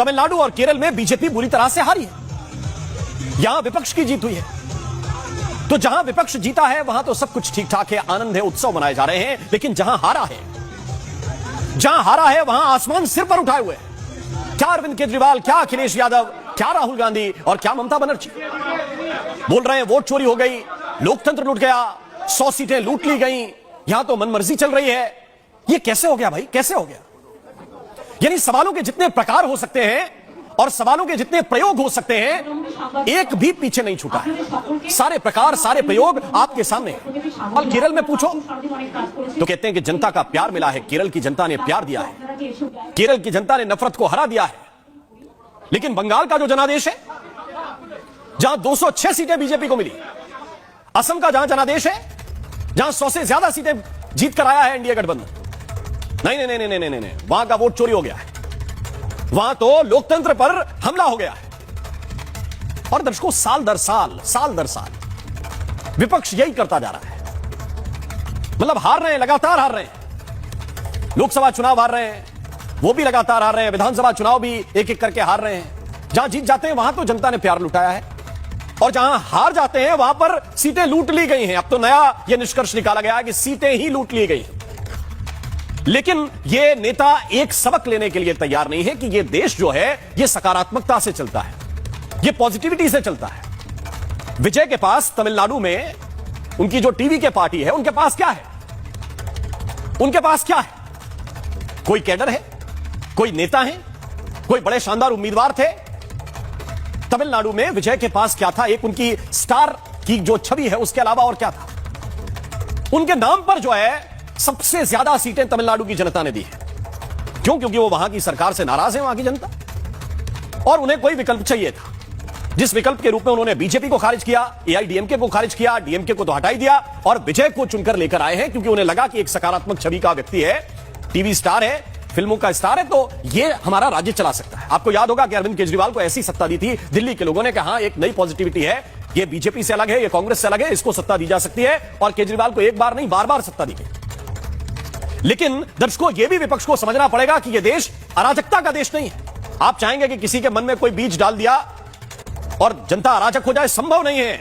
तमिलनाडु और केरल में बीजेपी बुरी तरह से हारी है, यहां विपक्ष की जीत हुई है। तो जहां विपक्ष जीता है वहां तो सब कुछ ठीक ठाक है, आनंद है, उत्सव मनाए जा रहे हैं। लेकिन जहां हारा है वहां आसमान सिर पर उठाए हुए हैं। क्या अरविंद केजरीवाल, क्या अखिलेश यादव, क्या राहुल गांधी और क्या ममता बनर्जी बोल रहे हैं वोट चोरी हो गई, लोकतंत्र लूट गया, 100 सीटें लूट ली गई, यहां तो मनमर्जी चल रही है। यह कैसे हो गया भाई, कैसे हो गया? यानी सवालों के जितने प्रकार हो सकते हैं और सवालों के जितने प्रयोग हो सकते हैं, एक भी पीछे नहीं छूटा है। सारे प्रकार, सारे प्रयोग आपके सामने। और केरल में पूछो तो कहते हैं कि जनता का प्यार मिला है, केरल की जनता ने प्यार दिया है, केरल की जनता ने नफरत को हरा दिया है। लेकिन बंगाल का जो जनादेश है, जहां 206 सीटें बीजेपी को मिली, असम का जहां जनादेश है, जहां 100 से ज्यादा सीटें जीत कर आया है एनडीए गठबंधन, नहीं, वहां का वोट चोरी हो गया है, वहां तो लोकतंत्र पर हमला हो गया है। और दर्शकों, साल दर साल विपक्ष यही करता जा रहा है। मतलब हार रहे हैं, लगातार हार रहे हैं। लोकसभा चुनाव हार रहे हैं, वो भी लगातार हार रहे हैं, विधानसभा चुनाव भी एक एक करके हार रहे हैं। जहां जीत जाते हैं वहां तो जनता ने प्यार लुटाया है, और जहां हार जाते हैं वहां पर सीटें लूट ली गई हैं। अब तो नया यह निष्कर्ष निकाला गया है कि सीटें ही लूट ली गई हैं। लेकिन यह नेता एक सबक लेने के लिए तैयार नहीं है कि यह देश जो है यह सकारात्मकता से चलता है, यह पॉजिटिविटी से चलता है। विजय के पास तमिलनाडु में उनकी जो टीवी के पार्टी है, उनके पास क्या है? उनके पास क्या है? कोई कैडर है, कोई नेता है, कोई बड़े शानदार उम्मीदवार थे? तमिलनाडु में विजय के पास क्या था? एक उनकी स्टार की जो छवि है, उसके अलावा और क्या था? उनके नाम पर जो है सबसे ज्यादा सीटें तमिलनाडु की जनता ने दी है। क्यों? क्योंकि वो वहां की सरकार से नाराज है, वहां की जनता, और उन्हें कोई विकल्प चाहिए था। जिस विकल्प के रूप में उन्होंने बीजेपी को खारिज किया, एआईडीएमके को खारिज किया, डीएमके को तो हटा ही दिया, और विजय को चुनकर लेकर आए हैं, क्योंकि उन्हें लगा कि एक सकारात्मक छवि का व्यक्ति है, टीवी स्टार है, फिल्मों का स्टार है, तो ये हमारा राज्य चला सकता है। आपको याद होगा कि अरविंद केजरीवाल को ऐसी सत्ता दी थी, दिल्ली के लोगों ने कहा एक नई पॉजिटिविटी है, ये बीजेपी से अलग है, ये कांग्रेस से अलग है, इसको सत्ता दी जा सकती है। और केजरीवाल को एक बार नहीं, बार बार सत्ता दी गई। लेकिन दर्शकों, यह भी विपक्ष को समझना पड़ेगा कि यह देश अराजकता का देश नहीं है। आप चाहेंगे कि किसी के मन में कोई बीज डाल दिया और जनता अराजक हो जाए, संभव नहीं है।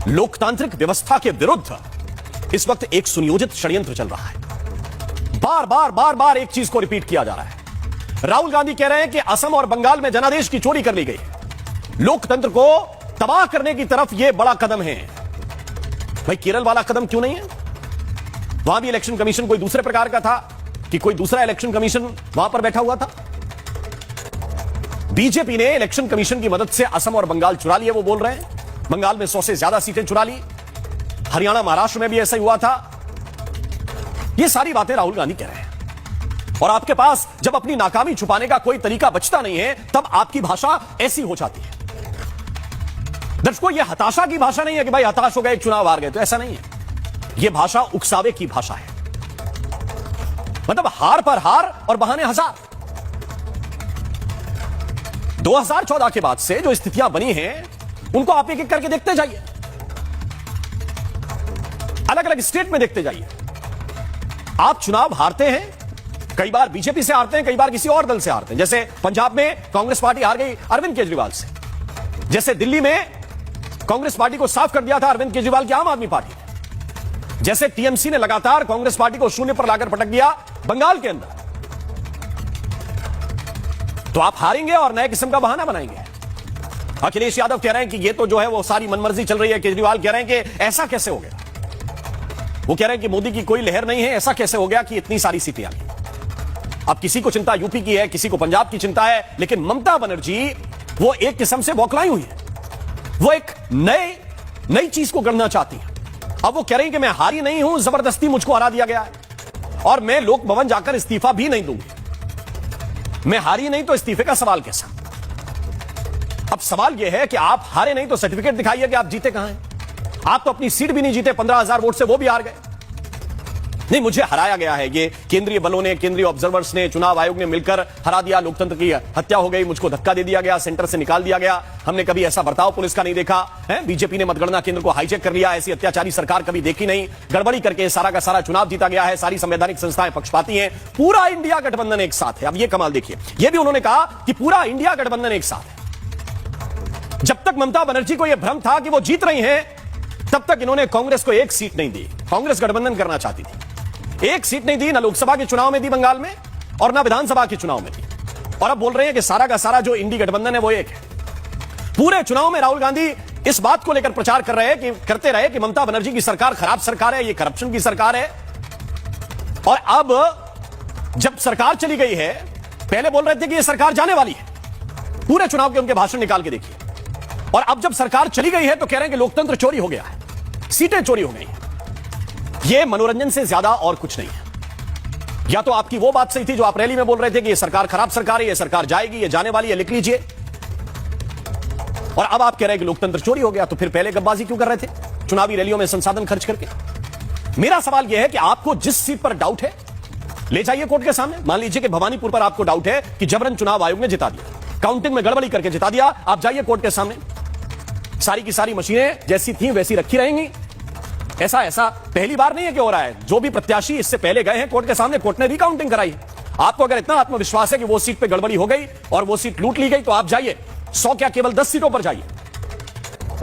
लोकतांत्रिक व्यवस्था के विरुद्ध इस वक्त एक सुनियोजित षड्यंत्र चल रहा है। बार बार एक चीज को रिपीट किया जा रहा है। राहुल गांधी कह रहे हैं कि असम और बंगाल में जनादेश की चोरी कर ली गई, लोकतंत्र को तबाह करने की तरफ यह बड़ा कदम है। भाई, केरल वाला कदम क्यों नहीं है? वहां भी इलेक्शन कमीशन कोई दूसरे प्रकार का था कि कोई दूसरा इलेक्शन कमीशन वहां पर बैठा हुआ था? बीजेपी ने इलेक्शन कमीशन की मदद से असम और बंगाल चुरा लिए, वो बोल रहे हैं। बंगाल में 100 से ज्यादा सीटें चुरा ली, हरियाणा महाराष्ट्र में भी ऐसा ही हुआ था। ये सारी बातें राहुल गांधी कह रहे हैं। और आपके पास जब अपनी नाकामी छुपाने का कोई तरीका बचता नहीं है, तब आपकी भाषा ऐसी हो जाती है। दर्शकों, यह हताशा की भाषा नहीं है कि भाई हताश हो गए, चुनाव हार गए, तो ऐसा नहीं है। यह भाषा उकसावे की भाषा है। मतलब हार पर हार और बहाने हजार। 2014 के बाद से जो स्थितियां बनी हैं, उनको आप एक एक करके देखते जाइए, अलग अलग स्टेट में देखते जाइए। आप चुनाव हारते हैं, कई बार बीजेपी से हारते हैं, कई बार किसी और दल से हारते हैं। जैसे पंजाब में कांग्रेस पार्टी हार गई अरविंद केजरीवाल से, जैसे दिल्ली में कांग्रेस पार्टी को साफ कर दिया था अरविंद केजरीवाल की आम आदमी पार्टी ने, जैसे टीएमसी ने लगातार कांग्रेस पार्टी को शून्य पर लाकर पटक दिया बंगाल के अंदर। तो आप हारेंगे और नए किस्म का बहाना बनाएंगे। अखिलेश यादव कह रहे हैं कि ये तो जो है वो सारी मनमर्जी चल रही है। केजरीवाल कह रहे हैं कि ऐसा कैसे हो गया? वो कह रहे हैं कि मोदी की कोई लहर नहीं है, ऐसा कैसे हो गया कि इतनी सारी सीटें आ गई? अब किसी को चिंता यूपी की है, किसी को पंजाब की चिंता है, लेकिन ममता बनर्जी वो एक किस्म से बौखलाई हुई है। वो एक नई चीज को गढ़ना चाहती है। अब वो कह रही है कि मैं हारी नहीं हूं, जबरदस्ती मुझको हरा दिया गया है और मैं लोक भवन जाकर इस्तीफा भी नहीं दूंगी। मैं हारी नहीं तो इस्तीफे का सवाल कैसा? अब सवाल यह है कि आप हारे नहीं तो सर्टिफिकेट दिखाइए कि आप जीते कहां हैं। आप तो अपनी सीट भी नहीं जीते, 15,000 वोट से वो भी हार गए। नहीं, मुझे हराया गया है, ये केंद्रीय बलों ने, केंद्रीय ऑब्जर्वर्स ने, चुनाव आयोग ने मिलकर हरा दिया, लोकतंत्र की हत्या हो गई, मुझको धक्का दे दिया गया, सेंटर से निकाल दिया गया। हमने कभी ऐसा बर्ताव पुलिस का नहीं देखा है। बीजेपी ने मतगणना केंद्र को हाईजैक कर लिया, ऐसी अत्याचारी सरकार कभी देखी नहीं। गड़बड़ी करके सारा का सारा चुनाव जीता गया है, सारी संवैधानिक संस्थाएं पक्षपाती हैं, पूरा इंडिया गठबंधन एक साथ है। अब ये कमाल देखिए, यह भी उन्होंने कहा कि पूरा इंडिया गठबंधन एक साथ है। जब तक ममता बनर्जी को यह भ्रम था कि वो जीत रही हैं, तब तक इन्होंने कांग्रेस को एक सीट नहीं दी। कांग्रेस गठबंधन करना चाहती थी, एक सीट नहीं दी, ना लोकसभा के चुनाव में दी बंगाल में और ना विधानसभा के चुनाव में दी। और अब बोल रहे हैं कि सारा का सारा जो इंडी गठबंधन है वो एक है। पूरे चुनाव में राहुल गांधी इस बात को लेकर प्रचार करते रहे कि ममता बनर्जी की सरकार खराब सरकार है, ये करप्शन की सरकार है। और अब जब सरकार चली गई है, पहले बोल रहे थे कि ये सरकार जाने वाली है, पूरे चुनाव के उनके भाषण निकाल के देखिए। और अब जब सरकार चली गई है तो कह रहे हैं कि लोकतंत्र चोरी हो गया है, सीटें चोरी हो गई हैं। यह मनोरंजन से ज्यादा और कुछ नहीं है। या तो आपकी वो बात सही थी जो आप रैली में बोल रहे थे कि यह सरकार खराब सरकार है, यह सरकार जाएगी, यह जाने वाली है, लिख लीजिए। और अब आप कह रहे हैं कि लोकतंत्र चोरी हो गया, तो फिर पहले गप्पबाजी क्यों कर रहे थे चुनावी रैलियों में संसाधन खर्च करके? मेरा सवाल यह है कि आपको जिस सीट पर डाउट है ले जाइए कोर्ट के सामने। मान लीजिए कि भवानीपुर पर आपको डाउट है कि जबरन चुनाव आयोग ने जिता दिया, काउंटिंग में गड़बड़ी करके जिता दिया, आप जाइए कोर्ट के सामने, सारी की सारी मशीनें जैसी थी वैसी रखी रहेंगी। ऐसा पहली बार नहीं है कि हो रहा है। जो भी प्रत्याशी इससे पहले गए हैं कोर्ट के सामने, कोर्ट ने रिकाउंटिंग कराई। आपको अगर इतना आत्मविश्वास है कि वो सीट पे गड़बड़ी हो गई और वो सीट लूट ली गई, तो आप जाइए 100 क्या केवल 10 सीटों पर जाइए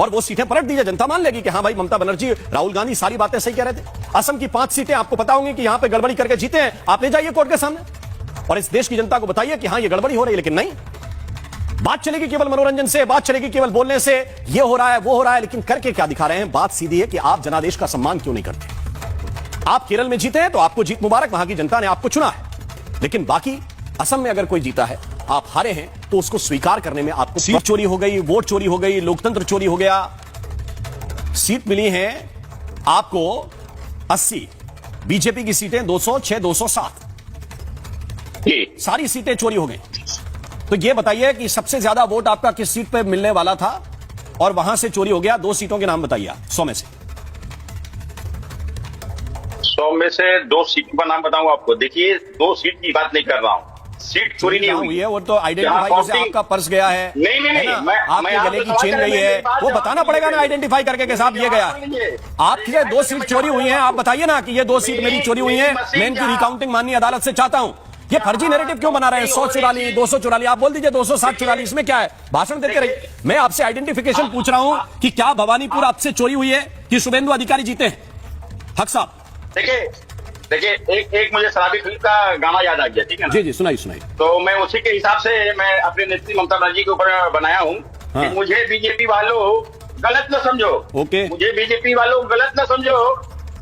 और वो सीटें पलट दीजिए। जनता मान लेगी कि हां भाई, ममता बनर्जी, राहुल गांधी सारी बातें सही कह रहे थे। असम की 5 सीटें आपको पता होंगी कि यहां पे गड़बड़ी करके जीते हैं, आप ले जाइए कोर्ट के सामने और इस देश की जनता को बताइए कि हां ये गड़बड़ी हो रही है। लेकिन नहीं, बात चलेगी केवल मनोरंजन से, बात चलेगी केवल बोलने से, ये हो रहा है वो हो रहा है, लेकिन करके क्या दिखा रहे हैं? बात सीधी है कि आप जनादेश का सम्मान क्यों नहीं करते। आप केरल में जीते हैं तो आपको जीत मुबारक, वहां की जनता ने आपको चुना है। लेकिन बाकी असम में अगर कोई जीता है, आप हारे हैं, तो उसको स्वीकार करने में आपको सीट चोरी हो गई, वोट चोरी हो गई, लोकतंत्र चोरी हो गया। सीट मिली है आपको 80, बीजेपी की सीटें 206, 207, सारी सीटें चोरी हो गई। तो यह बताइए कि सबसे ज्यादा वोट आपका किस सीट पे मिलने वाला था और वहां से चोरी हो गया? 2 सीटों के नाम बताइए, 100 में से। 100 में से 2 सीट का नाम बताऊं आपको? देखिए, 2 सीट की बात नहीं कर रहा हूं, सीट चोरी नहीं हुई है। वो तो आइडेंटिफाई, जैसे आपका पर्स गया है, नहीं, आपके गले की चेन गई है, वो बताना पड़ेगा ना आइडेंटिफाई करके के साहब ये गया। आपकी ये 2 सीट चोरी हुई हैं, आप बताइए ना कि ये 2 सीट मेरी चोरी हुई हैं, मैं इनकी रिकाउंटिंग माननीय अदालत से चाहता हूं। ये फर्जी नैरेटिव क्यों बना रहे हैं? 100 चुरा ली, 200 चुरा ली, आप बोल दीजिए 207 चुरा ली, इसमें क्या है? भाषण देते रहिए। मैं आपसे आइडेंटिफिकेशन पूछ रहा हूं कि क्या भवानीपुर आपसे चोरी हुई है कि शुभेंदु अधिकारी जीते हैं? हक साहब देखिए, एक मुझे शराबी फिल्म का गाना याद आ गया, ठीक है ना? जी सुनाइए। तो मैं उसी के हिसाब से मैं अपने नेत्री ममता बनर्जी के ऊपर बनाया हूँ कि मुझे बीजेपी वालों गलत न समझो। ओके, मुझे बीजेपी वालों गलत न समझो,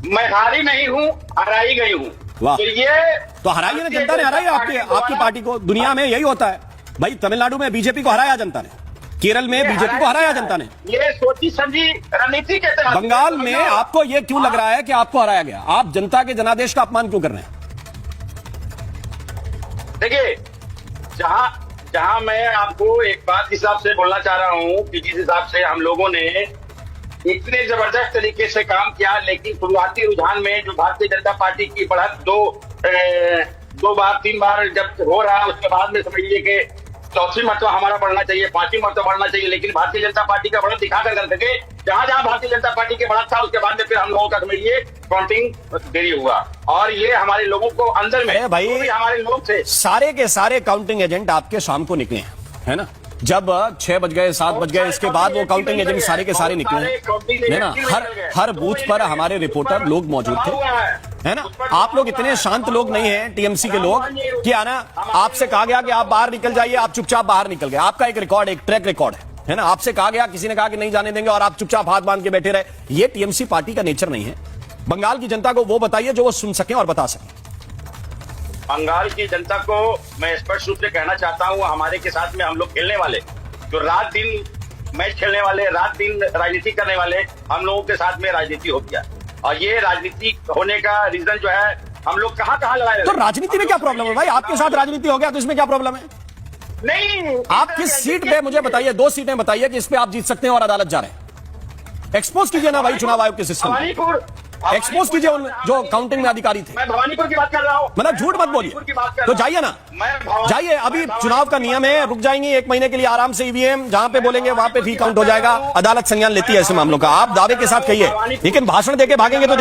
मैं हारी नहीं हूँ, हराई गई हूँ। तो ये तो हराई ना, जनता ने हराई आपकी पार्टी को। दुनिया में यही होता है भाई। तमिलनाडु में बीजेपी को हराया जनता ने, केरल में बीजेपी को हराया जनता ने। ये सोची समझी रणनीति के तहत बंगाल में आपको ये क्यों लग रहा है कि आपको हराया गया? आप जनता के जनादेश का अपमान क्यों कर रहे हैं? देखिए, जहां मैं आपको एक बात के हिसाब से बोलना चाह रहा हूं कि जिस हिसाब से हम लोगों ने इतने जबरदस्त तरीके से काम किया, लेकिन शुरुआती रुझान में जो भारतीय जनता पार्टी की बढ़त 2 बार 3 बार जब हो रहा है, उसके बाद में समझिए कि 4वीं मरतबा हमारा बढ़ना चाहिए, 5वीं मरतबा बढ़ना चाहिए, लेकिन भारतीय जनता पार्टी का बढ़त दिखा कर सके। जहां भारतीय जनता पार्टी के बढ़त था, उसके बाद में फिर हम लोगों का समझिए काउंटिंग देरी हुआ। और ये हमारे लोगों को अंदर में भाई, हमारे लोग थे, सारे के सारे काउंटिंग एजेंट आपके शाम को निकले हैं, है ना? जब 6 बज गए, 7 बज गए, इसके बाद वो काउंटिंग एजेंट सारे के सारे निकले, है ना? हर बूथ पर हमारे रिपोर्टर लोग मौजूद थे, है ना? आप लोग इतने शांत लोग नहीं हैं, टीएमसी के लोग, कि आना आपसे कहा गया कि आप बाहर निकल जाइए, आप चुपचाप बाहर निकल गए। आपका एक रिकॉर्ड, एक ट्रैक रिकॉर्ड है ना? आपसे कहा गया, किसी ने कहा कि नहीं जाने देंगे और आप चुपचाप हाथ बांध के बैठे रहे। ये टीएमसी पार्टी का नेचर नहीं है। बंगाल की जनता को वो बताइए जो वो सुन सके और बता सके। बंगाल की जनता को मैं स्पष्ट रूप से कहना चाहता हूं, हमारे के साथ में हम लोग खेलने वाले, जो रात दिन मैच खेलने वाले, रात दिन राजनीति करने वाले, हम लोगों के साथ में राजनीति हो गया। और ये राजनीति होने का रीजन जो है, हम लोग कहां लड़ाई। तो राजनीति में क्या प्रॉब्लम है भाई? आपके साथ राजनीति हो गया तो इसमें क्या प्रॉब्लम है? नहीं, आप किस सीट पे, मुझे बताइए, 2 सीटें बताइए कि इस पे आप जीत सकते हैं और अदालत जा रहे हैं। एक्सपोज कीजिए ना भाई चुनाव आयोग के सिस्टम। एक्सपोज कीजिए उन जो काउंटिंग में अधिकारी थे। मैं भवानीपुर की बात कर रहा हूँ। मतलब झूठ मत बोलिए। भवानीपुर की बात कर तो रहा हूँ। जाइए ना, मैं भवानी- जाइए। अभी मैं चुनाव का नियम है, रुक जाएंगी 1 महीने के लिए आराम से ईवीएम, जहां पे बोलेंगे वहां पे ठीक काउंट हो जाएगा। अदालत संज्ञान लेती है ऐसे मामलों का। आप दावे के साथ कहिए, लेकिन भाषण देके भागेंगे तो